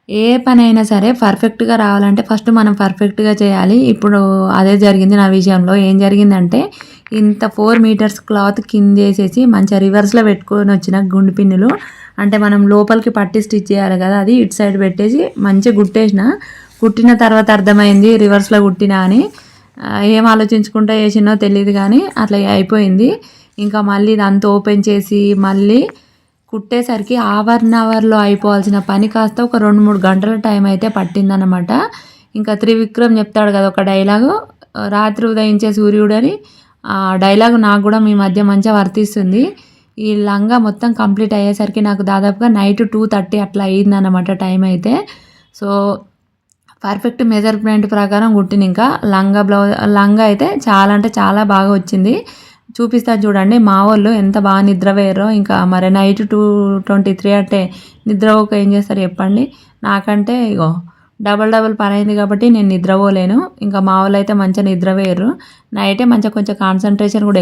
ఏ పనైనా సరే పర్ఫెక్ట్‌గా రావాలంటే ఫస్ట్ మనం పర్ఫెక్ట్‌గా చేయాలి. ఇప్పుడు అదే జరిగింది నా విషయంలో. ఏం జరిగిందంటే ఇంత 4 మీటర్స్ క్లాత్ కిందేసేసి మంచిగా రివర్స్‌లో పెట్టుకొనొచ్చిన గుండు పిన్నులు. అంటే మనం లోపలికి పట్టి స్టిచ్ చేయాలి కదా! అది ఇటు సైడ్ పెట్టేసి మంచిగా కుట్టేసిన. కుట్టిన తర్వాత అర్థమైంది రివర్స్‌లో కుట్టినా అని. ఏం ఆలోచించుకుంటా చేసినో తెలీదు గానీ అట్లా అయిపోయింది. ఇంకా మళ్ళీ ఇదంతా ఓపెన్ చేసి మళ్ళీ కుట్టేసరికి హాఫ్ అన్ అవర్‌లో అయిపోవాల్సిన పని కాస్త ఒక 2, 3 గంటల టైం అయితే పట్టిందనమాట. ఇంకా త్రివిక్రమ్ చెప్తాడు కదా! ఒక డైలాగు, రాత్రి ఉదయించే సూర్యుడని. ఆ డైలాగ్ నాకు గూడా మీ మధ్య మంచిగా వర్తిస్తుంది. ఈ లంగా మొత్తం కంప్లీట్ అయ్యేసరికి నాకు దాదాపుగా నైట్ 2:30 అట్లా అయిందనమాట టైం అయితే. సో, పర్ఫెక్ట్ మెజర్‌మెంట్ ప్రకారం కుట్టిన ఇంకా లంగా అయితే చాలా అంటే చాలా బాగా వచ్చింది. చూపిస్తా చూడండి. మా వోళ్ళు ఎంత బాగా నిద్రపోయారో. ఇంకా మరి నైట్ 2:23 అంటే నిద్రపోక ఏం చేస్తారు చెప్పండి. నాకంటే ఇగో డబల్ డబల్ పనయింది కాబట్టి నేను నిద్రపోలేను. ఇంకా మా వోళ్ళైతే మంచిగా నిద్రపోయారు. నైటే మంచిగా కొంచెం కాన్సంట్రేషన్ కూడా